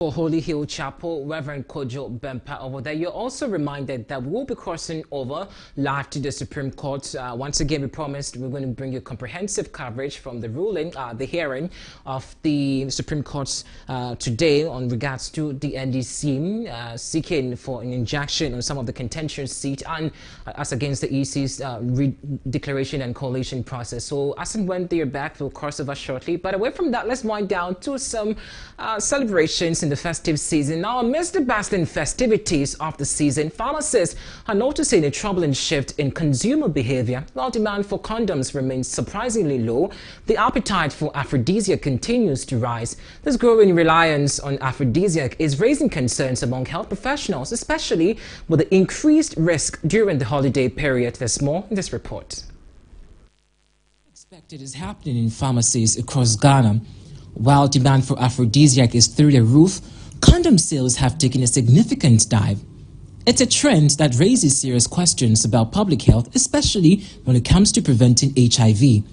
For Holy Hill Chapel, Reverend Kojo Bempa over there. You're also reminded that we'll be crossing over live to the Supreme Court. Once again, we promised we're going to bring you comprehensive coverage from the ruling, the hearing of the Supreme Court today on regards to the NDC seeking for an injunction on some of the contentious seat and as against the EC's declaration and coalition process. So as and when they're back, we'll cross over shortly. But away from that, let's wind down to some celebrations in the festive season. Now, amidst the bustling festivities of the season, pharmacists are noticing a troubling shift in consumer behavior. While demand for condoms remains surprisingly low, the appetite for aphrodisiac continues to rise. This growing reliance on aphrodisiac is raising concerns among health professionals, especially with the increased risk during the holiday period. There's more in this report. Expected is happening in pharmacies across Ghana. While demand for aphrodisiac is through the roof, condom sales have taken a significant dive. It's a trend that raises serious questions about public health, especially when it comes to preventing HIV.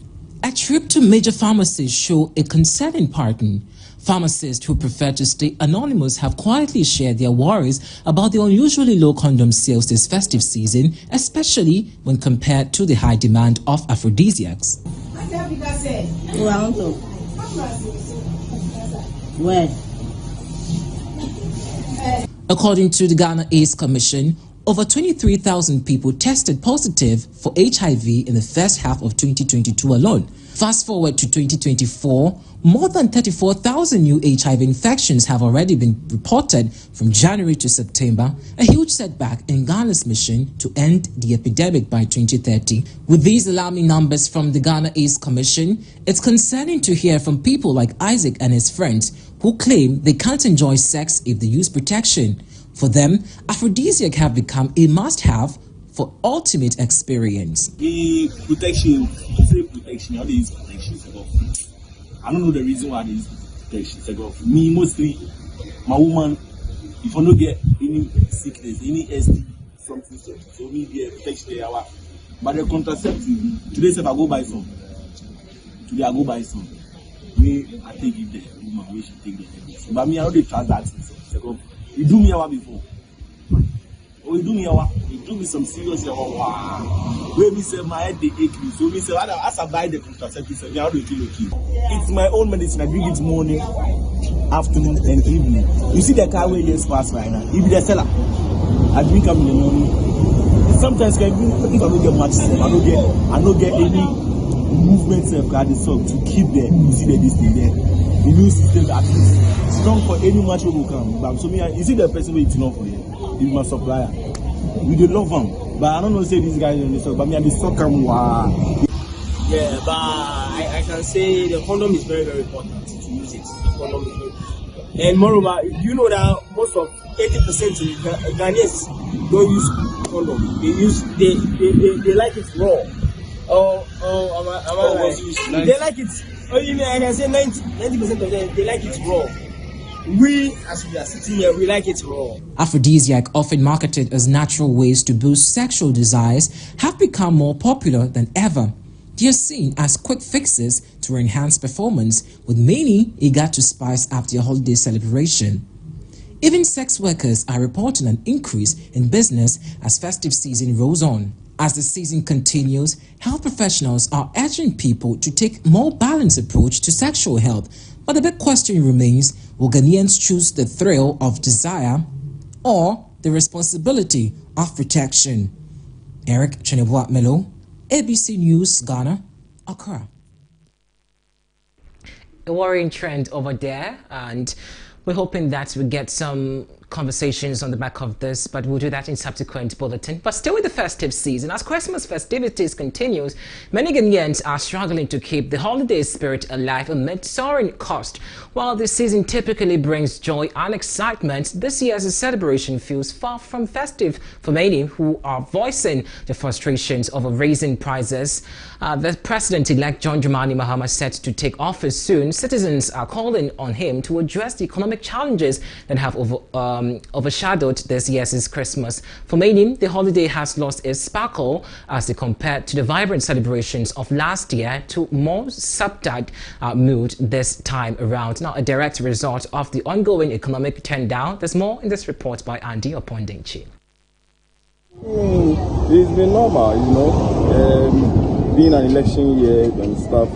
A trip to major pharmacies show a concerning pattern. Pharmacists who prefer to stay anonymous have quietly shared their worries about the unusually low condom sales this festive season, especially when compared to the high demand of aphrodisiacs. Where? According to the Ghana AIDS Commission, over 23,000 people tested positive for HIV in the first half of 2022 alone. Fast forward to 2024, more than 34,000 new HIV infections have already been reported from January to September, a huge setback in Ghana's mission to end the epidemic by 2030. With these alarming numbers from the Ghana AIDS Commission, it's concerning to hear from people like Isaac and his friends who claim they can't enjoy sex if they use protection. For them, aphrodisiac have become a must-have for ultimate experience. The protection, how they use protection. I don't know the reason why they use protection. Me, mostly, my woman, if I don't get any sickness, any SD, something, so me get protection. But the contraceptive, today if I go buy some. Today I go buy some. Me, I take it there. Woman, we should take it. But me, I don't trust that. So, you do me our before. Oh, you do me some serious wow. Where me say my head they ache me. So me say as I buy the contraceptive, me how do you feel okay? It's my own medicine. I drink it morning, afternoon, and evening. You see the car where you pass right now. If the seller, I drink them in the morning. Sometimes if I don't get much sleep, I don't get any movement of to keep there. You see the this thing there. The new system at least strong for any match will come. But so me, you see the person waiting up for you. He's my supplier. We do love him, but I don't know say this guy in the stock. But me, I the stock him. Wow. Yeah, but I can say the condom is very, very important to use it. The condom is very important. And moreover, you know that most of 80% of Ghanaians don't use condom. They like it raw. They like it. I can say 90% of them they like it raw. We, as we are sitting here, we like it raw. Aphrodisiac, often marketed as natural ways to boost sexual desires, have become more popular than ever. They are seen as quick fixes to enhance performance, with many eager to spice up their holiday celebration. Even sex workers are reporting an increase in business as festive season rolls on. As the season continues, health professionals are urging people to take a more balanced approach to sexual health. But the big question remains, will Ghanaians choose the thrill of desire or the responsibility of protection? Eric Cheneboa Melo, ABC News, Ghana, Accra. A worrying trend over there, and we're hoping that we get some conversations on the back of this, but we'll do that in subsequent bulletin. But still with the festive season, as Christmas festivities continues, many Ghanaians are struggling to keep the holiday spirit alive amid soaring cost. While this season typically brings joy and excitement, this year's celebration feels far from festive for many who are voicing the frustrations over raising prices. The President-elect John Dramani Mahama set to take office soon. Citizens are calling on him to address the economic challenges that have overshadowed this year's Christmas. For many, the holiday has lost its sparkle as they compared to the vibrant celebrations of last year to more subdued mood this time around. Now, a direct result of the ongoing economic turndown. There's more in this report by Andy Opondingchi. It's been normal, you know, being an election year and stuff.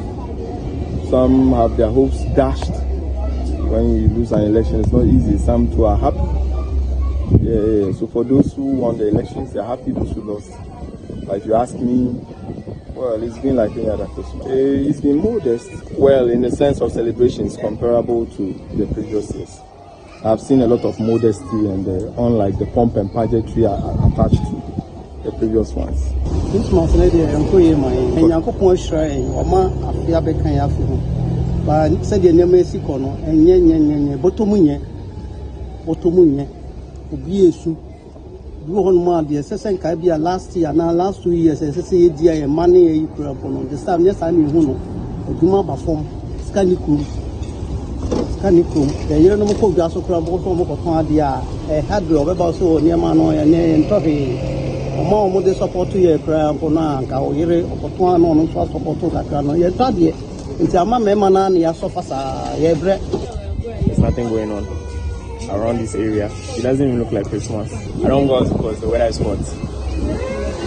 Some have their hopes dashed when you lose an election. It's not easy. Some too are happy. So for those who won the elections, they're happy. Those who lost, but if you ask me, well, it's been like any other Christmas. It's been modest, well, in the sense of celebrations comparable to the previous years. I've seen a lot of modesty and unlike the pomp and pageantry attached to the previous ones. Christmas lady, I'm going and Yanko shrine, or ma, I feel I but said the name is Sikono, and Yen, Botomunye, Obiesu, Buhon Ma, the assessing Kabia last year, now last 2 years, as I say, dear, money, you put upon the time, yes, I knew who, Duma Bafom, Scanikum. The year no more gas of crab also more a had about so near Mano and Toffee. A more modest support to your prayer for Nanka or Yere or Tuano, no support to Cacano. Yet, Taddy, it's a mamma, ya sofasa, yebre. There's nothing going on around this area. It doesn't even look like Christmas. I don't go out because the weather is hot.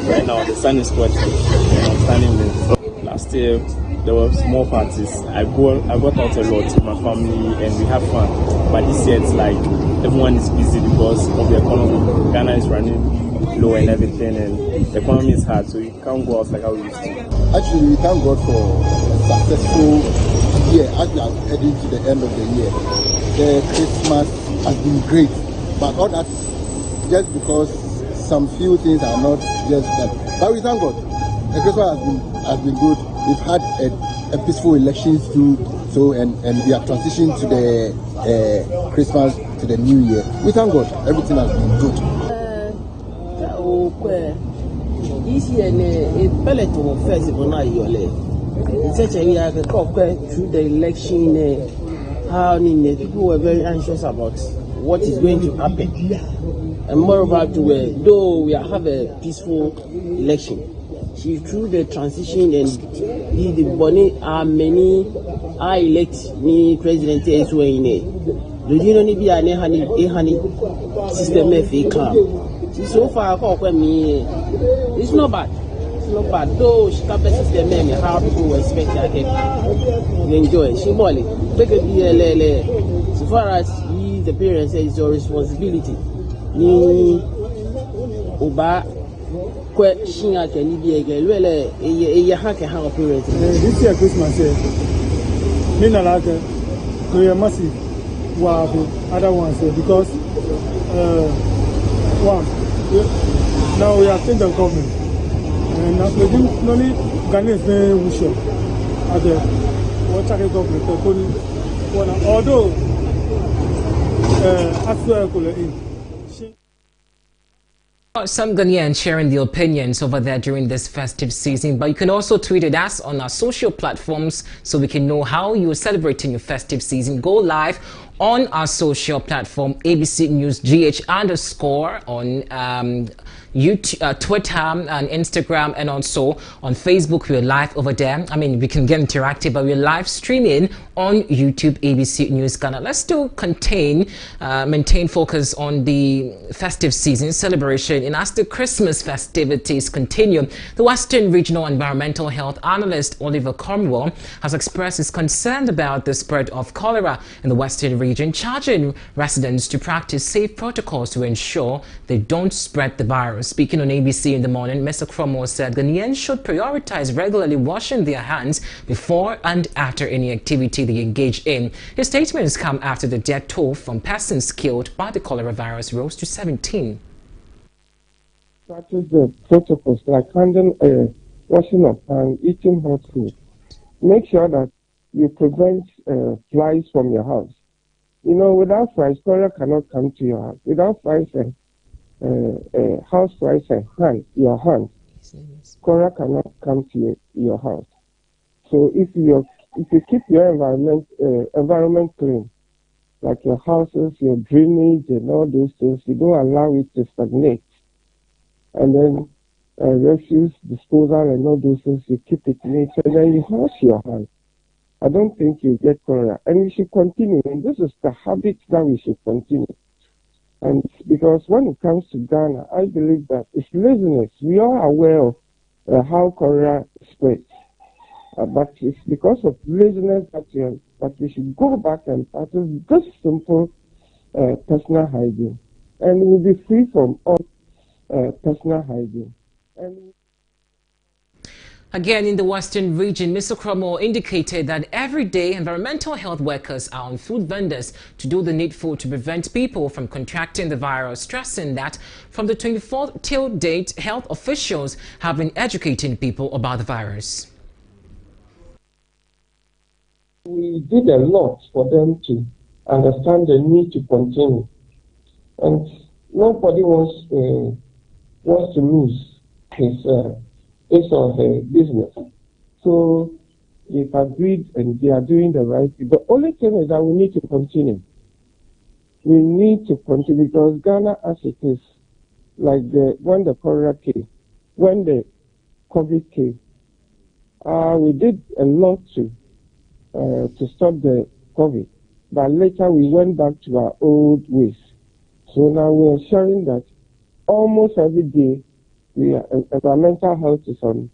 Right now, the sun is hot, and I'm standing there. Last year, there were small parties. I got out a lot with my family and we have fun. But this year it's like everyone is busy because of the economy. Ghana is running low and everything, and the economy is hard, so you can't go out like how we used to. Actually, we thank God for a successful year as we are heading to the end of the year. The Christmas has been great, but all that just because some few things are not just that. But we thank God. The Christmas has been good. We've had a peaceful elections too, so and we are transitioning to the Christmas to the New Year. We thank God, everything has been good. This year, a pellet of festival now, in such a year, through the election, how people were very anxious about what is going to happen, and moreover, though we have a peaceful election. She through the transition and the bonnet are many are elect me president as well in it. Do you know be a honey system if so far me it's not bad. It's not bad. Though she can't system how people expect that you enjoy. She molly. Take a so far as the parents say it's your responsibility. Ni Oba this year Christmas, we are massive. Other ones because one now we have changed the government and now we do only Ghanaians very wish other what government although after some Ghanaians sharing their opinions over there during this festive season, but you can also tweet at us on our social platforms so we can know how you're celebrating your festive season. Go live on our social platform ABC News GH _ on YouTube, Twitter and Instagram, and also on Facebook. We're live over there. I mean, we can get interactive, but we're live streaming on YouTube ABC News Ghana. Let's still maintain focus on the festive season celebration. And as the Christmas festivities continue, the Western Regional Environmental Health Analyst Oliver Cromwell has expressed his concern about the spread of cholera in the Western region, charging residents to practice safe protocols to ensure they don't spread the virus. Speaking on ABC in the morning, Mr. Cromwell said Ghanaians should prioritize regularly washing their hands before and after any activity they engage in. His statements come after the death toll from persons killed by the cholera virus rose to 17. Practice the protocols like handling washing of hands, eating hot food. Make sure that you prevent flies from your house. You know, without flies, cholera cannot come to your house. Without flies, house flies and your hand, cholera cannot come to your house. So if you keep your environment clean, like your houses, your drainage and all those things, you don't allow it to stagnate. And then refuse disposal and all those things, you keep it neat, and then you wash your hands. I don't think you get cholera. And we should continue, and this is the habit that we should continue. And because when it comes to Ghana, I believe that it's laziness. We are aware of how cholera spreads. But it's because of laziness that we should go back and practice this simple personal hygiene. And we'll be free from all personal hygiene. And again, in the Western region, Mr. Kromo indicated that every day environmental health workers are on food vendors to do the needful to prevent people from contracting the virus, stressing that from the 24th till date, health officials have been educating people about the virus. We did a lot for them to understand the need to continue, and nobody wants to lose his or her business. So they've agreed and they are doing the right thing. The only thing is that we need to continue. We need to continue because Ghana, as it is, like when the cholera came, when the COVID came, we did a lot to stop the COVID, but later we went back to our old ways. So now we're ensuring that almost every day environmental health is on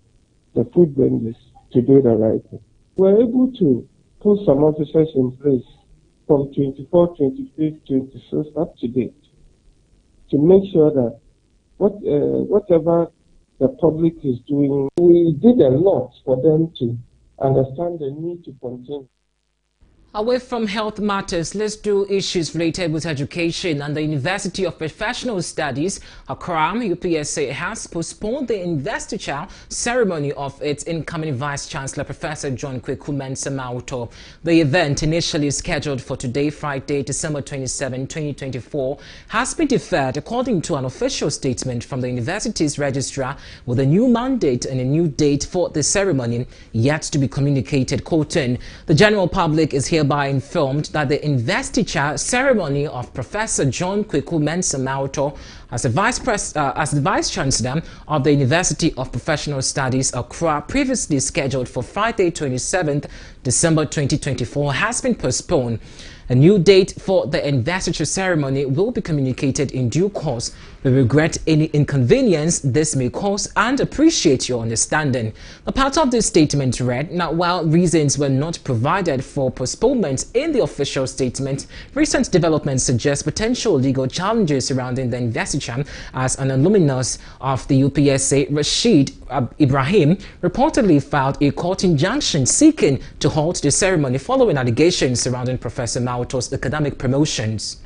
the food vendors to do the right thing. We're able to put some officers in place from 24, 25, 26 up to date to make sure that whatever the public is doing, we did a lot for them to understand the need to continue. Away from health matters, let's do issues related with education. And the University of Professional Studies, Accra, UPSA, has postponed the investiture ceremony of its incoming Vice-Chancellor, Professor John Kweku Mensah Mawuto. The event, initially scheduled for today, Friday, December 27, 2024, has been deferred according to an official statement from the university's registrar, with a new mandate and a new date for the ceremony yet to be communicated. Quoting, the general public is hereby informed that the investiture ceremony of Professor John Kweku Mensah Mawuto as the Vice Chancellor of the University of Professional Studies, Accra, previously scheduled for Friday, 27th December 2024, has been postponed. A new date for the investiture ceremony will be communicated in due course. We regret any inconvenience this may cause and appreciate your understanding. A part of this statement read, now while reasons were not provided for postponement in the official statement, recent developments suggest potential legal challenges surrounding the investiture, as an alumnus of the UPSA, Rashid Ibrahim, reportedly filed a court injunction seeking to halt the ceremony following allegations surrounding Professor Mawuto's academic promotions.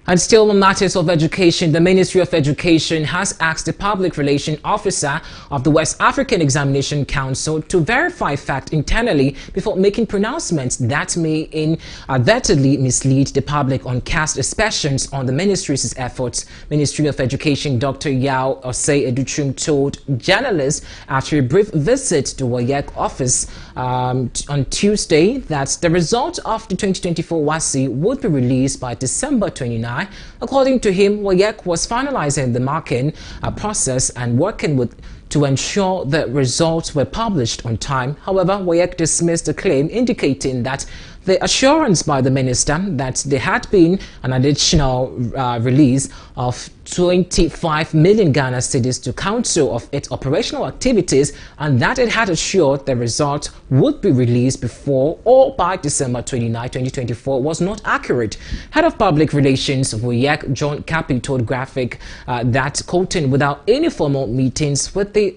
And still on matters of education, the Ministry of Education has asked the Public Relations Officer of the West African Examination Council to verify fact internally before making pronouncements that may inadvertently mislead the public on cast aspersions on the ministry's efforts. Ministry of Education Dr. Yao Osei Educhum told journalists after a brief visit to WAEC office on Tuesday that the result of the 2024 WASSCE would be released by December 29. According to him, WAEC was finalizing the marking process and working to ensure the results were published on time. However, WAEC dismissed the claim, indicating that the assurance by the minister that there had been an additional release of 25 million Ghana cedis to council of its operational activities, and that it had assured the result would be released before or by December 29, 2024 was not accurate. Head of Public Relations of WAEC, John Capi, told Graphic that, quoting, without any formal meetings with the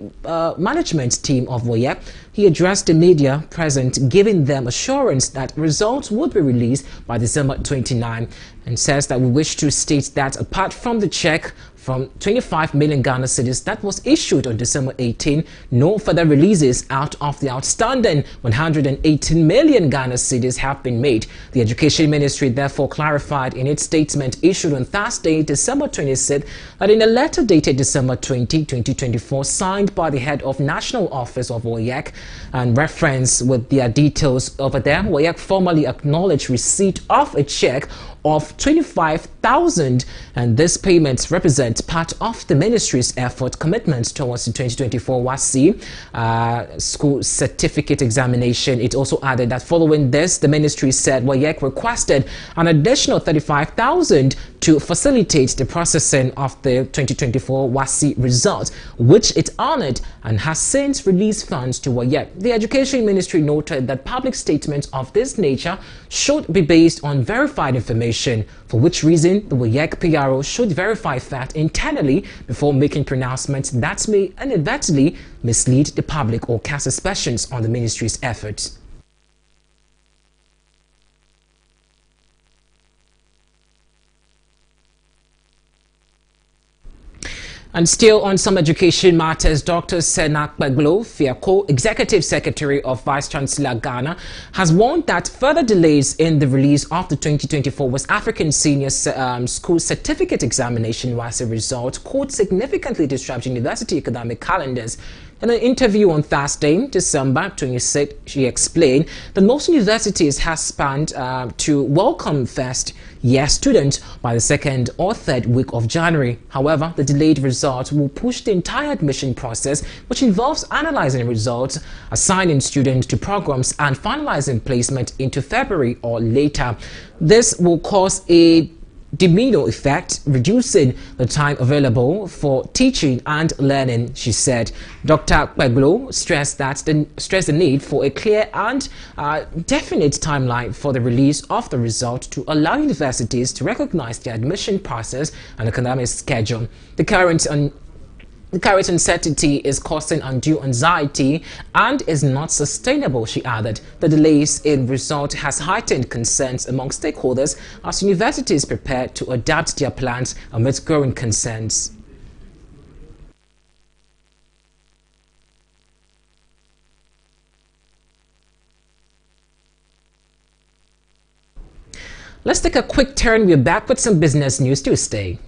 management team of WAEC, he addressed the media present, giving them assurance that results would be released by December 29, and says that we wish to state that apart from the check from 25 million Ghana cedis that was issued on December 18. No further releases out of the outstanding 118 million Ghana cedis have been made. The Education Ministry therefore clarified in its statement issued on Thursday, December 26th, that in a letter dated December 20, 2024, signed by the head of National Office of WAEC and reference with their details over there, WAEC formally acknowledged receipt of a check of 25,000, and this payment represents part of the ministry's effort commitment towards the 2024 WASSCE school certificate examination. It also added that following this, the ministry said WAEC requested an additional 35,000 to facilitate the processing of the 2024 WASSCE results, which it honored and has since released funds to WAEC. The Education Ministry noted that public statements of this nature should be based on verified information, for which reason the WAEC PRO should verify fact internally before making pronouncements that may inadvertently mislead the public or cast aspersions on the ministry's efforts. And still on some education matters, Dr. Senak Baglo, Fiako, Executive Secretary of Vice Chancellor Ghana, has warned that further delays in the release of the 2024 West African Senior School Certificate Examination WASSCE result could significantly disrupt university academic calendars. In an interview on Thursday, December 26, she explained that most universities have planned to welcome first-year students by the second or third week of January. However, the delayed results will push the entire admission process, which involves analyzing results, assigning students to programs, and finalizing placement into February or later. This will cause a domino effect, reducing the time available for teaching and learning, she said. Dr. Peglo stressed the need for a clear and definite timeline for the release of the result to allow universities to recognize the admission process and academic schedule. The current uncertainty is causing undue anxiety and is not sustainable, she added. The delays in result has heightened concerns among stakeholders as universities prepare to adapt their plans amidst growing concerns. Let's take a quick turn. We're back with some business news. To stay.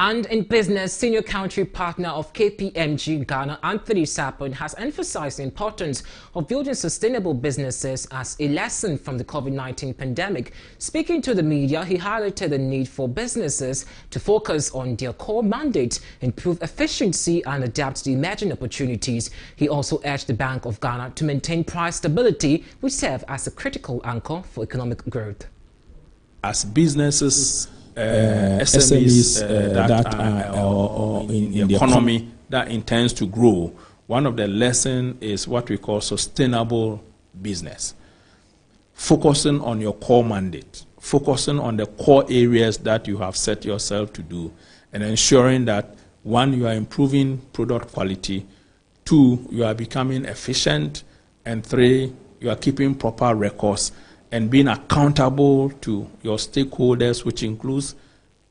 And in business, senior country partner of KPMG Ghana, Anthony Sapon, has emphasized the importance of building sustainable businesses as a lesson from the COVID-19 pandemic. Speaking to the media, he highlighted the need for businesses to focus on their core mandate, improve efficiency, and adapt to emerging opportunities. He also urged the Bank of Ghana to maintain price stability, which serve as a critical anchor for economic growth. As businesses, SMEs that are in the economy that intends to grow, one of the lessons is what we call sustainable business. Focusing on your core mandate, focusing on the core areas that you have set yourself to do, and ensuring that, one, you are improving product quality, two, you are becoming efficient, and three, you are keeping proper records and being accountable to your stakeholders, which includes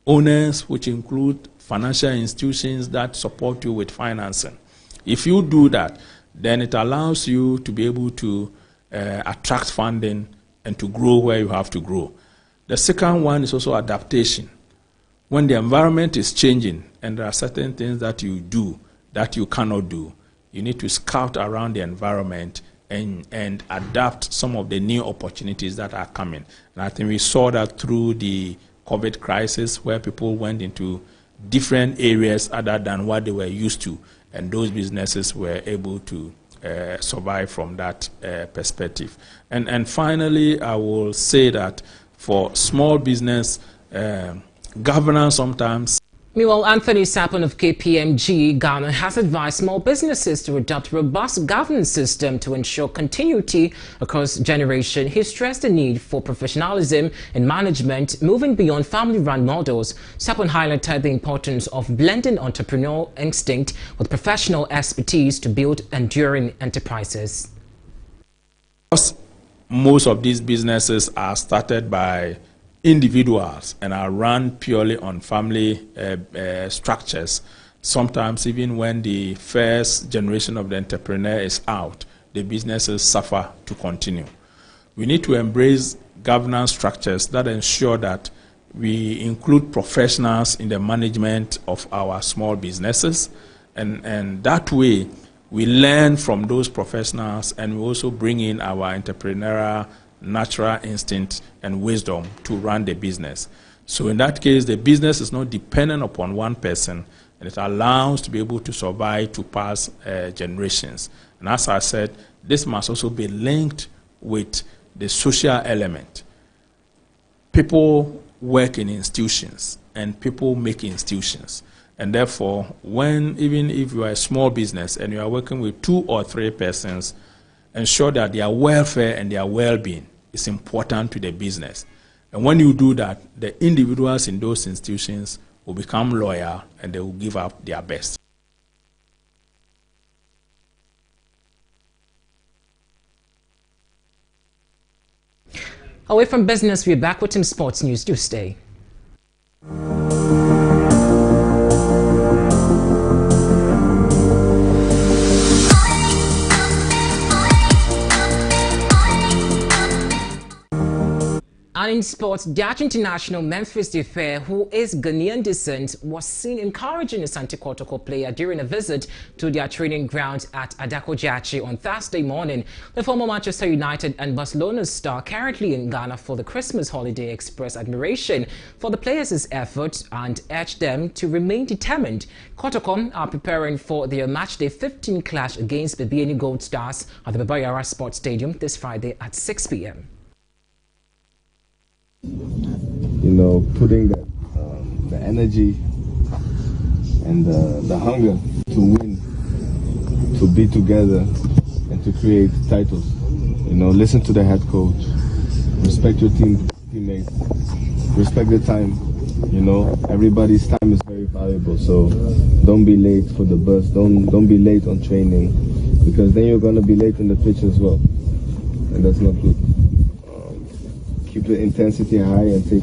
owners, which include financial institutions that support you with financing. If you do that, then it allows you to be able to attract funding and to grow where you have to grow. The second one is also adaptation. When the environment is changing and there are certain things that you do that you cannot do, you need to scout around the environment and adapt some of the new opportunities that are coming. And I think we saw that through the COVID crisis, where people went into different areas other than what they were used to, and those businesses were able to survive from that perspective. And finally, I will say that for small business, governance sometimes Meanwhile, Anthony Sapon of KPMG Ghana has advised small businesses to adopt a robust governance system to ensure continuity across generations. He stressed the need for professionalism in management, moving beyond family-run models. Sapon highlighted the importance of blending entrepreneurial instinct with professional expertise to build enduring enterprises. Most of these businesses are started by individuals and are run purely on family structures. Sometimes even when the first generation of the entrepreneur is out, the businesses suffer to continue. We need to embrace governance structures that ensure that we include professionals in the management of our small businesses, and that way we learn from those professionals, and we also bring in our entrepreneurial natural instinct and wisdom to run the business. So in that case, the business is not dependent upon one person, and it allows to be able to survive to past generations. And as I said, this must also be linked with the social element. People work in institutions, and people make institutions. And therefore, even if you are a small business and you are working with 2 or 3 persons, ensure that their welfare and their well-being is important to the business. And when you do that, the individuals in those institutions will become loyal and they will give up their best. Away from business, we're back with some sports news. Do stay. And in sports, Dutch international Memphis Defer, who is Ghanaian descent, was seen encouraging the Asante Kotoko player during a visit to their training ground at Adakojachi on Thursday morning. The former Manchester United and Barcelona star, currently in Ghana for the Christmas holiday, expressed admiration for the players' efforts and urged them to remain determined. Kotoko are preparing for their matchday 15 clash against Bibiani Gold Stars at the Babayara Sports Stadium this Friday at 6 p.m. You know, putting the energy and the hunger to win, to be together, and to create titles. You know, listen to the head coach, respect your teammates, respect the time. You know, everybody's time is very valuable, so don't be late for the bus. Don't be late on training, because then you're gonna be late in the pitch as well, and that's not good. Keep the intensity high and take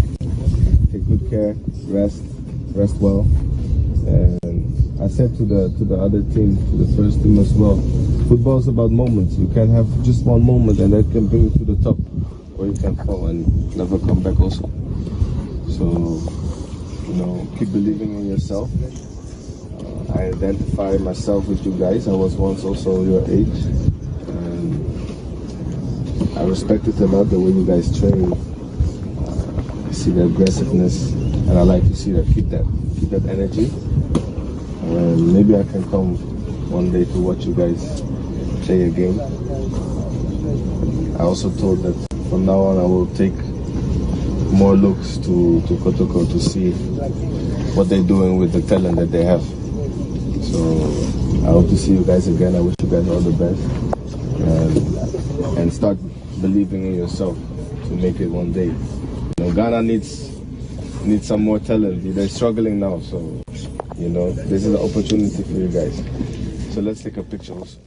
good care, rest well. And I said to the other team, to the first team as well, football is about moments. You can have just one moment and that can bring you to the top, or you can fall and never come back also. So, you know, keep believing in yourself. I identify myself with you guys. I was once also your age. I respect it a lot, the way you guys train. I see the aggressiveness, and I like to see that. Keep that energy. Maybe I can come one day to watch you guys play a game. I also told that from now on I will take more looks to Kotoko to see what they're doing with the talent that they have. So I hope to see you guys again. I wish you guys all the best. And start believing in yourself to make it one day. You know, Ghana needs some more talent. They're struggling now, so you know, this is an opportunity for you guys. So let's take a picture also.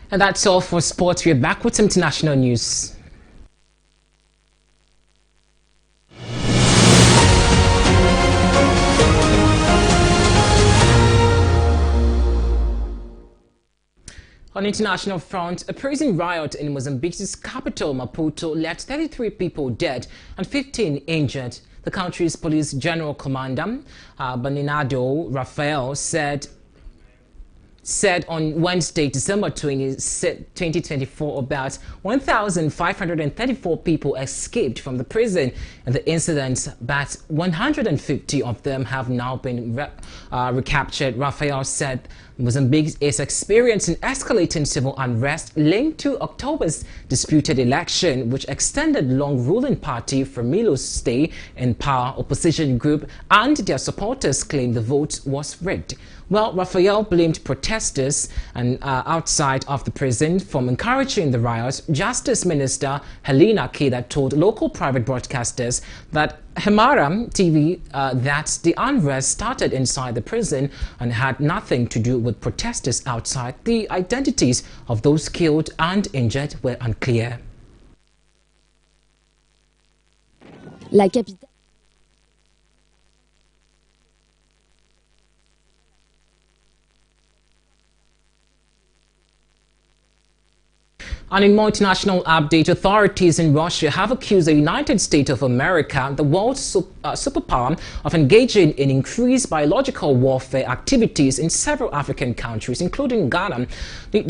And that's all for sports. We're back with some international news. On international front, a prison riot in Mozambique's capital, Maputo, left 33 people dead and 15 injured. The country's police general commander, Bernardo Rafael, said said on Wednesday, December 20, 2024, about 1,534 people escaped from the prison in the incident, but 150 of them have now been recaptured. Raphael said Mozambique is experiencing escalating civil unrest linked to October's disputed election, which extended long ruling party Framilo's stay in power. Opposition group and their supporters claim the vote was rigged. Well, Raphael blamed protesters and outside of the prison from encouraging the riots. Justice Minister Helena Keda told local private broadcasters that Hemara TV that the unrest started inside the prison and had nothing to do with protesters outside. The identities of those killed and injured were unclear. La capitale. And in more international update, authorities in Russia have accused the United States of America, the world's superpower, of engaging in increased biological warfare activities in several African countries, including Ghana. The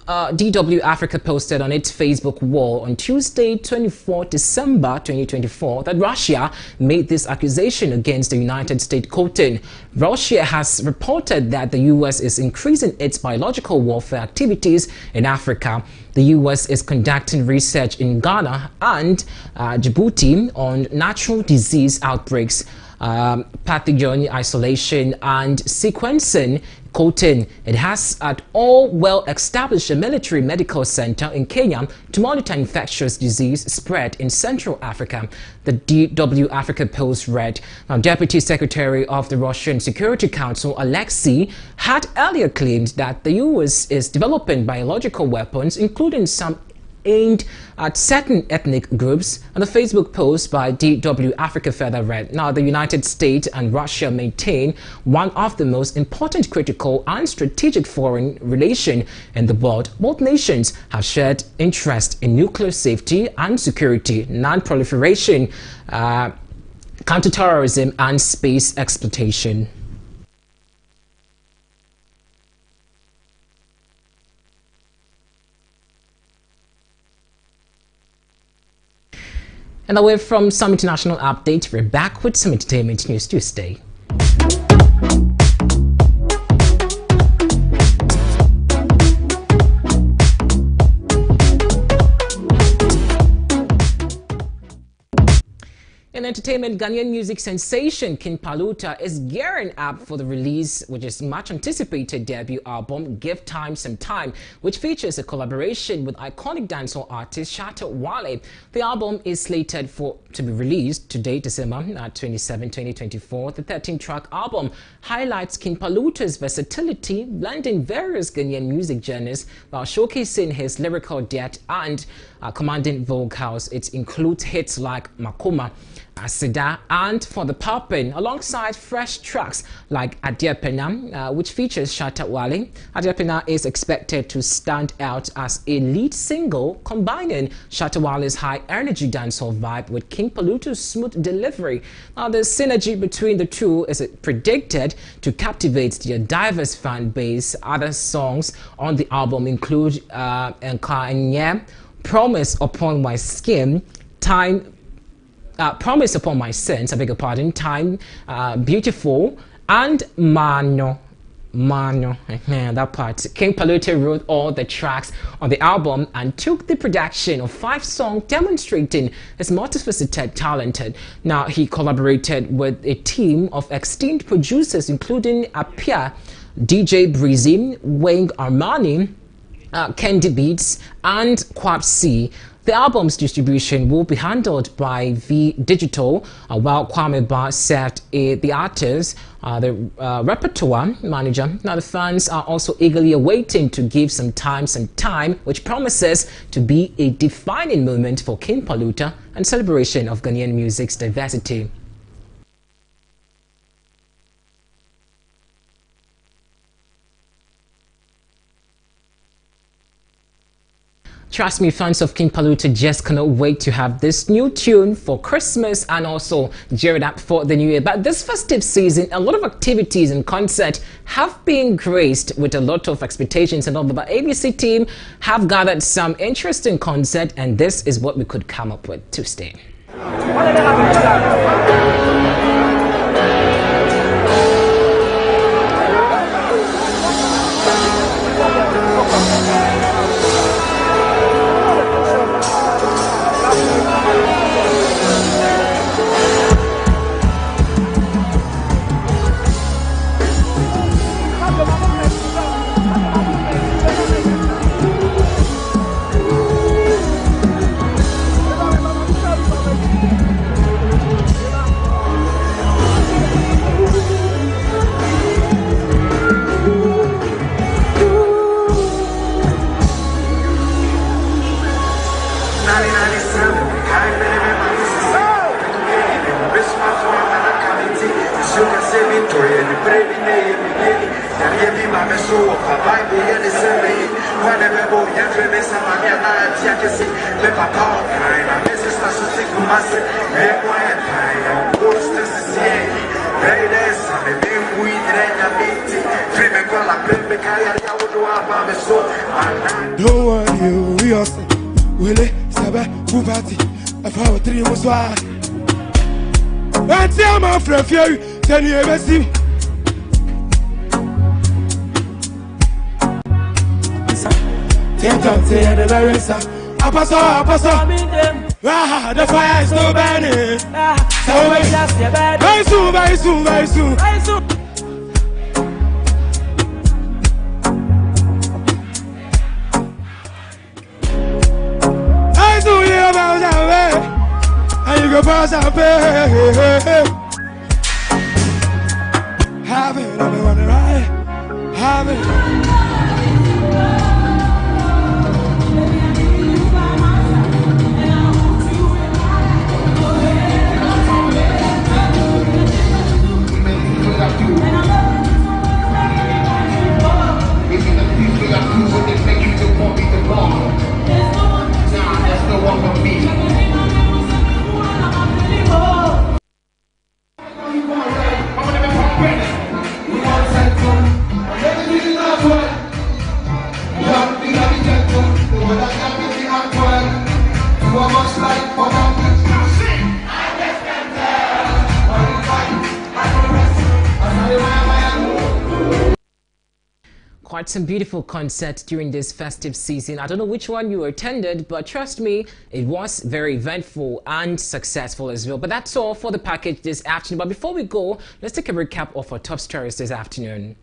DW Africa posted on its Facebook wall on Tuesday, 24 December 2024, that Russia made this accusation against the United States, quoting, Russia has reported that the U.S. is increasing its biological warfare activities in Africa. The U.S. is conducting research in Ghana and Djibouti on natural disease outbreaks, pathogen isolation and sequencing, quoting, it has at all well-established a military medical center in Kenya to monitor infectious disease spread in Central Africa. The DW Africa Post read, now, Deputy Secretary of the Russian Security Council, Alexei, had earlier claimed that the U.S. is developing biological weapons, including some aimed at certain ethnic groups. And the Facebook post by DW Africa further read, now the United States and Russia maintain one of the most important critical and strategic foreign relation in the world. Both nations have shared interest in nuclear safety and security, non-proliferation, counterterrorism and space exploitation. And away from some international updates, we're back with some entertainment news Tuesday. In entertainment, Ghanaian music sensation King Paluta is gearing up for the release, which is much anticipated debut album, Give Time Some Time, which features a collaboration with iconic dancehall artist Shatta Wale. The album is slated to be released today, December 27, 2024. The 13-track album highlights King Paluta's versatility, blending various Ghanaian music genres while showcasing his lyrical depth and commanding vocals. It includes hits like Makoma, Asida, and For the Poppin', alongside fresh tracks like Adiapena, which features Shatta Wale. Adiapena is expected to stand out as a lead single, combining Shatta Wale's high-energy dancehall vibe with King Paluta's smooth delivery. Now, the synergy between the two is predicted to captivate their diverse fan base. Other songs on the album include Nkanye, Promise Upon My Skin, Promise Upon My Sins, I beg your pardon, Time, Beautiful, and Mano. That part. King Paluta wrote all the tracks on the album and took the production of 5 songs, demonstrating his multifaceted talent. Now, he collaborated with a team of esteemed producers, including Apia, DJ Breezy, Wayne Armani, Candy Beats, and Kwapsi. The album's distribution will be handled by V Digital, while Kwame Ba served the artist, the repertoire manager. Now, the fans are also eagerly awaiting to give some time, which promises to be a defining moment for King Paluta and celebration of Ghanaian music's diversity. Trust me, fans of King Paluta just cannot wait to have this new tune for Christmas and also geared up for the new year. But this festive season, a lot of activities and concerts have been graced with a lot of expectations and all. But ABC team have gathered some interesting concept, and this is what we could come up with Tuesday. Don't worry, we are Willie, Saba, Fubati, a power 3 was why. That's my friend, you 10 years. The fire is no burning. Very soon, very soon, very soon. And you go pass and pay. Have it, I've been wondering, right? Have it. Quite some beautiful concerts during this festive season. I don't know which one you attended, but trust me, it was very eventful and successful as well. But that's all for the package this afternoon. But before we go, let's take a recap of our top stories this afternoon.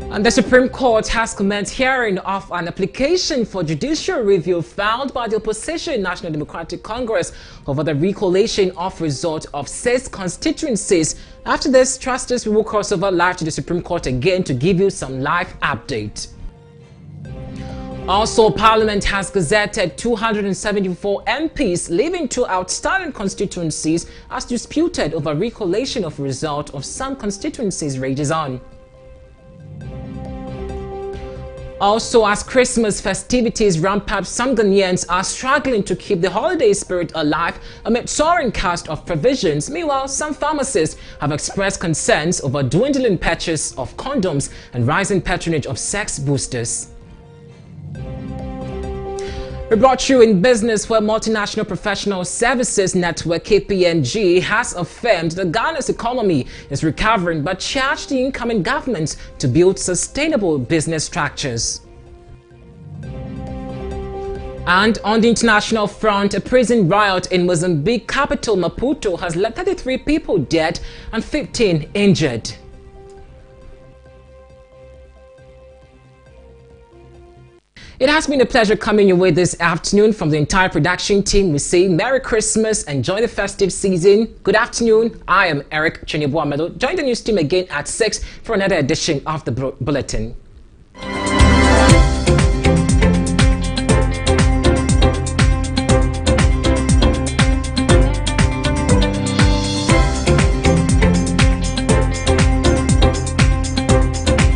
And the Supreme Court has commenced hearing of an application for judicial review filed by the opposition National Democratic Congress over the recollation of results of 6 constituencies. After this, trustees will cross over live to the Supreme Court again to give you some live update. Also, Parliament has gazetted 274 MPs, leaving 2 outstanding constituencies as disputed over recollation of result of some constituencies rages on. Also, as Christmas festivities ramp up, some Ghanaians are struggling to keep the holiday spirit alive amid soaring cost of provisions. Meanwhile, some pharmacists have expressed concerns over dwindling purchase of condoms and rising patronage of sex boosters. We brought you in business, where Multinational Professional Services Network KPMG has affirmed that Ghana's economy is recovering, but charged the incoming government to build sustainable business structures. And on the international front, a prison riot in Mozambique capital Maputo has left 33 people dead and 15 injured. It has been a pleasure coming your way this afternoon. From the entire production team, we say Merry Christmas, enjoy the festive season. Good afternoon. I am Eric Chenyebuamedo. Join the news team again at 6 for another edition of the Bulletin.